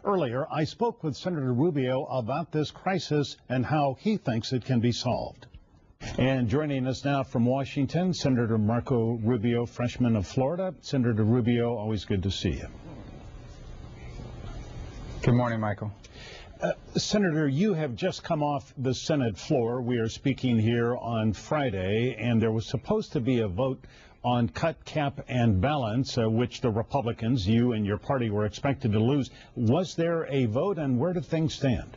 Earlier, I spoke with Senator Rubio about this crisis and how he thinks it can be solved. And joining us now from Washington, Senator Marco Rubio, freshman of Florida. Senator Rubio, always good to see you. Good morning, Michael. Senator, you have just come off the Senate floor. We are speaking here on Friday, and there was supposed to be a vote on cut, cap, and balance, which the Republicans, you and your party, were expected to lose. Was there a vote, and where do things stand?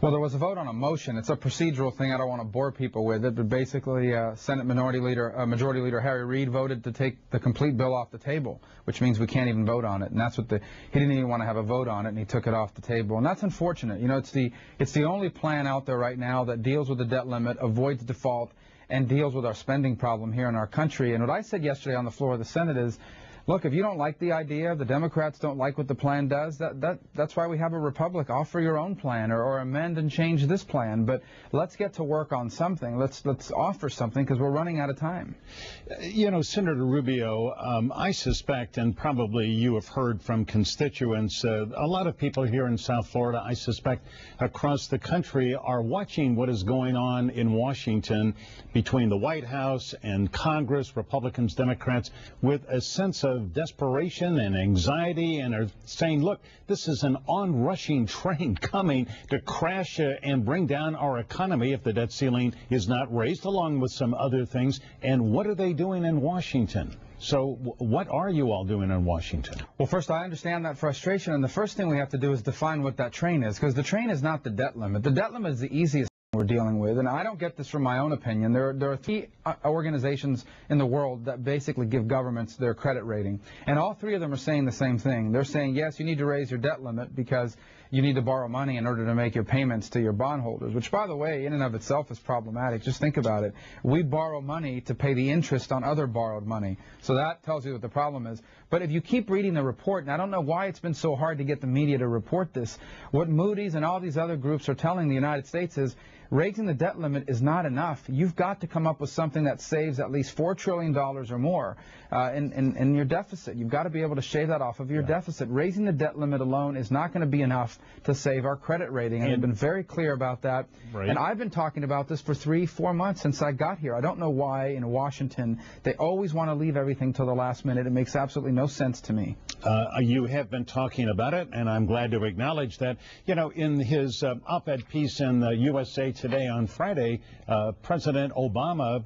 Well, there was a vote on a motion. It's a procedural thing. I don't want to bore people with it, but basically Senate Majority Leader Harry Reid voted to take the complete bill off the table, which means we can't even vote on it. And that's what he didn't even want to have a vote on it, and he took it off the table. And that's unfortunate. You know, it's the only plan out there right now that deals with the debt limit, avoids default, and deals with our spending problem here in our country. And what I said yesterday on the floor of the Senate is, look, if you don't like the idea, the Democrats don't like what the plan does, that's why we have a republic. Offer your own plan or amend and change this plan. But let's get to work on something. Let's offer something, because we're running out of time. You know, Senator Rubio, I suspect, and probably you have heard from constituents, a lot of people here in South Florida, I suspect across the country, are watching what is going on in Washington between the White House and Congress, Republicans, Democrats, with a sense of desperation and anxiety, and are saying, look, this is an onrushing train coming to crash and bring down our economy if the debt ceiling is not raised, along with some other things. And what are they doing in Washington? So what are you all doing in Washington? Well, first, I understand that frustration, and the first thing we have to do is define what that train is, because the train is not the debt limit. The debt limit is the easiest we're dealing with, and I don't get this from my own opinion. There are three organizations in the world that basically give governments their credit rating, and all three of them are saying the same thing. They're saying, yes, you need to raise your debt limit because you need to borrow money in order to make your payments to your bondholders, which, by the way, in and of itself is problematic. Just think about it. We borrow money to pay the interest on other borrowed money, so that tells you what the problem is. But if you keep reading the report, and I don't know why it's been so hard to get the media to report this, what Moody's and all these other groups are telling the United States is raising the debt limit is not enough. You've got to come up with something that saves at least $4 trillion or more in your deficit. You've got to be able to shave that off of your deficit. Raising the debt limit alone is not going to be enough to save our credit rating, and they've been very clear about that. Right. And I've been talking about this for 3-4 months since I got here. I don't know why in Washington they always want to leave everything till the last minute. It makes absolutely no sense to me. You have been talking about it, and I'm glad to acknowledge that. You know, in his op-ed piece in the USA Today on Friday, President Obama,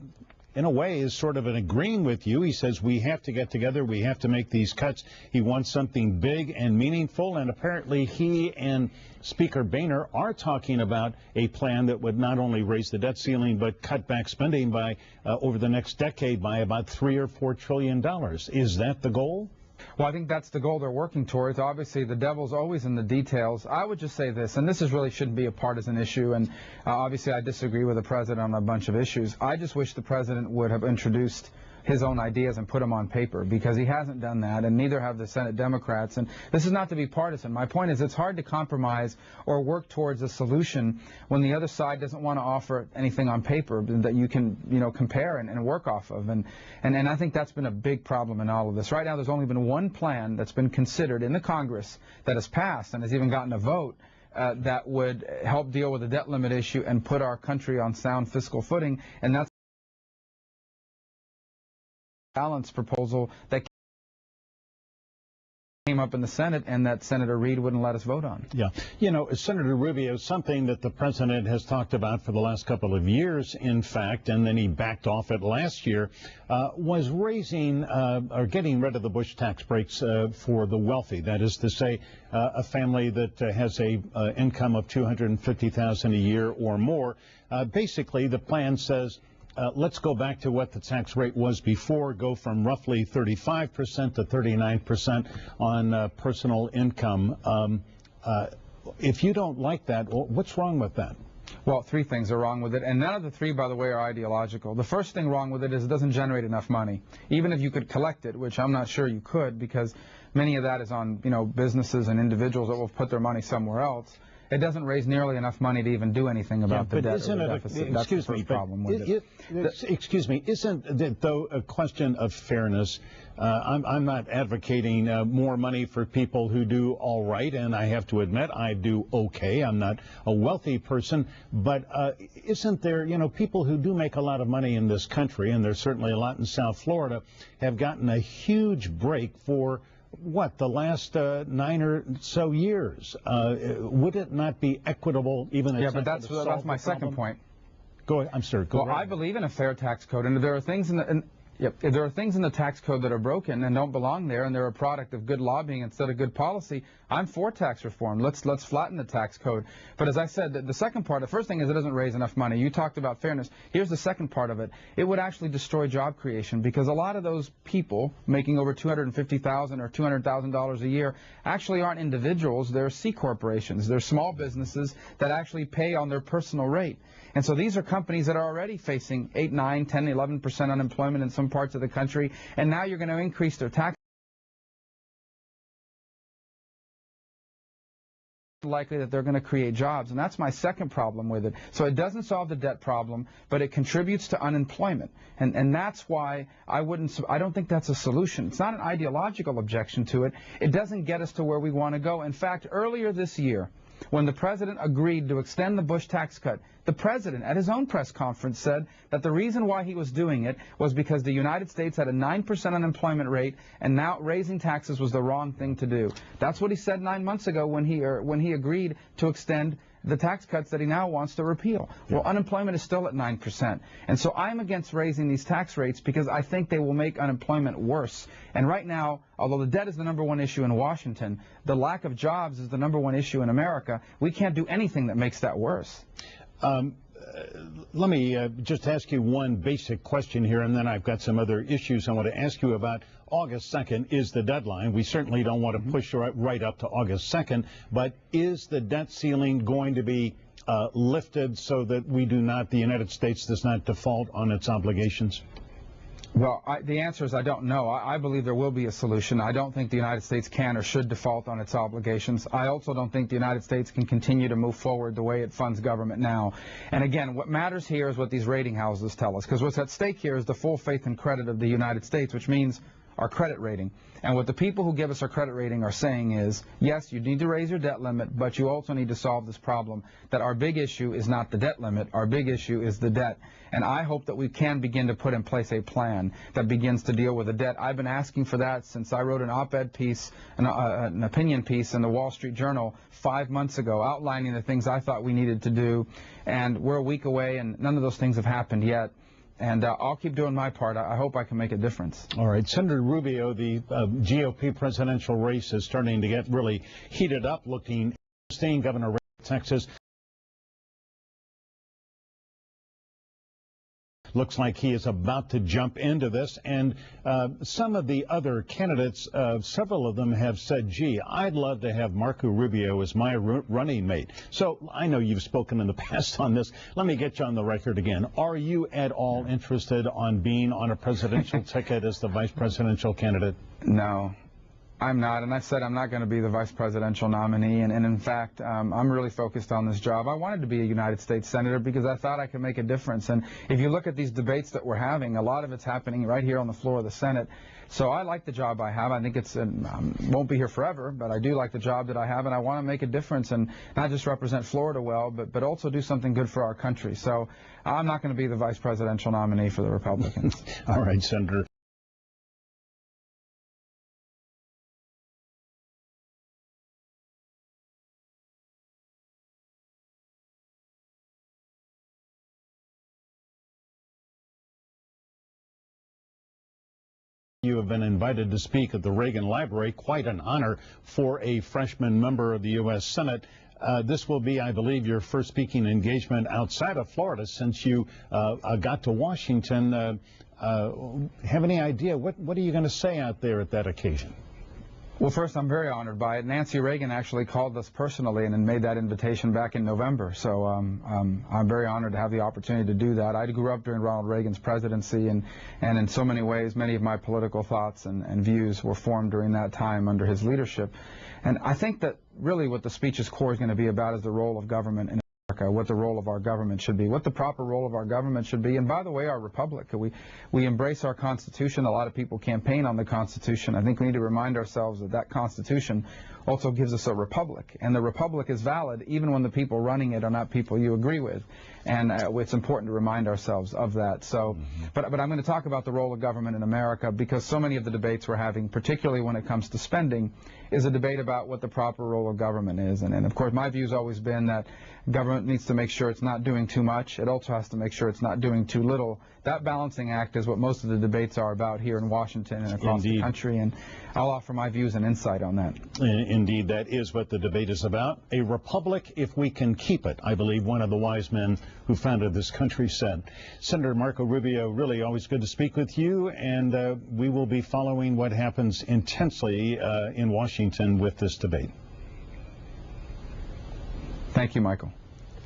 in a way, is sort of agreeing with you. He says we have to get together, we have to make these cuts. He wants something big and meaningful, and apparently he and Speaker Boehner are talking about a plan that would not only raise the debt ceiling but cut back spending by over the next decade by about $3 or $4 trillion. Is that the goal? Well, I think that's the goal they're working towards. Obviously, the devil's always in the details. I would just say this, and this really shouldn't be a partisan issue, and obviously I disagree with the president on a bunch of issues. I just wish the president would have introduced his own ideas and put them on paper, because he hasn't done that, and neither have the Senate Democrats. And this is not to be partisan. My point is it's hard to compromise or work towards a solution when the other side doesn't want to offer anything on paper that you can, compare and work off of. And I think that's been a big problem in all of this. Right now, there's only been one plan that's been considered in the Congress that has passed and has even gotten a vote that would help deal with the debt limit issue and put our country on sound fiscal footing, and that's balance proposal that came up in the Senate and that Senator Reid wouldn't let us vote on. Yeah. You know, Senator Rubio, something that the president has talked about for the last couple of years, in fact, and then he backed off it last year, was raising or getting rid of the Bush tax breaks for the wealthy. That is to say, a family that has a income of $250,000 a year or more. Basically, the plan says, let's go back to what the tax rate was before, go from roughly 35% to 39% on personal income. If you don't like that, what's wrong with that? Well, three things are wrong with it, and none of the three, by the way, are ideological. The first thing wrong with it is it doesn't generate enough money. Even if you could collect it, which I'm not sure you could, because many of that is on, businesses and individuals that will put their money somewhere else. it doesn't raise nearly enough money to even do anything about the debt or the deficit. That's the first problem with it. Excuse me, isn't it, though, a question of fairness? I'm not advocating more money for people who do all right, and I have to admit I do okay. I'm not a wealthy person, but isn't there, people who do make a lot of money in this country, and there's certainly a lot in South Florida, have gotten a huge break for the last 9 or so years? Would it not be equitable, even? Yeah, but that's my second point. Go ahead. I'm sorry. Go ahead. I believe in a fair tax code, and there are things in the there are things in the tax code that are broken and don't belong there, and they're a product of good lobbying instead of good policy. I'm for tax reform. Let's flatten the tax code. But as I said, the second part, the first thing is it doesn't raise enough money. You talked about fairness. Here's the second part of it. It would actually destroy job creation, because a lot of those people making over $250,000 or $200,000 a year actually aren't individuals. They're C corporations. They're small businesses that actually pay on their personal rate. And so these are companies that are already facing 8, 9, 10, 11% unemployment in some parts of the country, and now you're going to increase their tax. Likely that they're going to create jobs, and that's my second problem with it. So it doesn't solve the debt problem, but it contributes to unemployment, and that's why I don't think that's a solution. It's not an ideological objection to it. It doesn't get us to where we want to go. In fact, earlier this year, when the president agreed to extend the Bush tax cut, the president at his own press conference said that the reason why he was doing it was because the United States had a 9% unemployment rate, and now raising taxes was the wrong thing to do. That's what he said 9 months ago when he agreed to extend the tax cuts that he now wants to repeal. Well, unemployment is still at 9%. And so I'm against raising these tax rates because I think they will make unemployment worse. And right now, although the debt is the #1 issue in Washington, the lack of jobs is the #1 issue in America. We can't do anything that makes that worse. Let me just ask you one basic question here, and then I've got some other issues I want to ask you about. August 2nd is the deadline. We certainly don't want to push right up to August 2nd, but is the debt ceiling going to be lifted so that the United States does not default on its obligations? Well, the answer is I don't know. I believe there will be a solution. I don't think the United States can or should default on its obligations. I also don't think the United States can continue to move forward the way it funds government now. And again, what matters here is what these rating houses tell us, because what's at stake here is the full faith and credit of the United States, which means our credit rating. And what the people who give us our credit rating are saying is, yes, you need to raise your debt limit, but you also need to solve this problem, that our big issue is not the debt limit, our big issue is the debt. And I hope that we can begin to put in place a plan that begins to deal with the debt. I've been asking for that since I wrote an op-ed piece, an opinion piece in the Wall Street Journal 5 months ago, outlining the things I thought we needed to do. And we're a week away, and none of those things have happened yet. And I'll keep doing my part. I hope I can make a difference. All right. Senator Rubio, the GOP presidential race is starting to get really heated up, looking staying governor of Texas. Looks like he is about to jump into this, and some of the other candidates, several of them have said, gee, I'd love to have Marco Rubio as my running mate. So I know you've spoken in the past on this. Let me get you on the record again. Are you at all interested on being on a presidential ticket as the vice presidential candidate? No. I'm not, and I've said I'm not going to be the vice presidential nominee, and in fact, I'm really focused on this job. I wanted to be a United States Senator because I thought I could make a difference, and if you look at these debates that we're having, a lot of it's happening right here on the floor of the Senate. So I like the job I have. I think it's won't be here forever, but I do like the job that I have, and I want to make a difference and not just represent Florida well, but also do something good for our country. So I'm not going to be the vice presidential nominee for the Republicans. All right, Senator. You have been invited to speak at the Reagan Library. Quite an honor for a freshman member of the U.S. Senate. This will be, I believe, your first speaking engagement outside of Florida since you got to Washington. Have any idea what are you going to say out there at that occasion? Well, first, I'm very honored by it. Nancy Reagan actually called us personally and made that invitation back in November. So I'm very honored to have the opportunity to do that. I grew up during Ronald Reagan's presidency, and in so many ways, many of my political thoughts and views were formed during that time under his leadership. And I think that really what the speech's core is going to be about is the role of government in America, what the role of our government should be, what the proper role of our government should be, and by the way, our republic. We embrace our Constitution. A lot of people campaign on the Constitution. I think we need to remind ourselves that that Constitution also gives us a republic, and the republic is valid even when the people running it are not people you agree with, and it's important to remind ourselves of that. So, but I'm going to talk about the role of government in America because so many of the debates we're having, particularly when it comes to spending, is a debate about what the proper role of government is, and of course my view has always been that government needs to make sure it's not doing too much. It also has to make sure it's not doing too little. That balancing act is what most of the debates are about here in Washington and across the country, and I'll offer my views and insight on that. Indeed, that is what the debate is about. A republic if we can keep it, I believe one of the wise men who founded this country said. Senator Marco Rubio, really always good to speak with you, and we will be following what happens intensely in Washington with this debate. Thank you, Michael.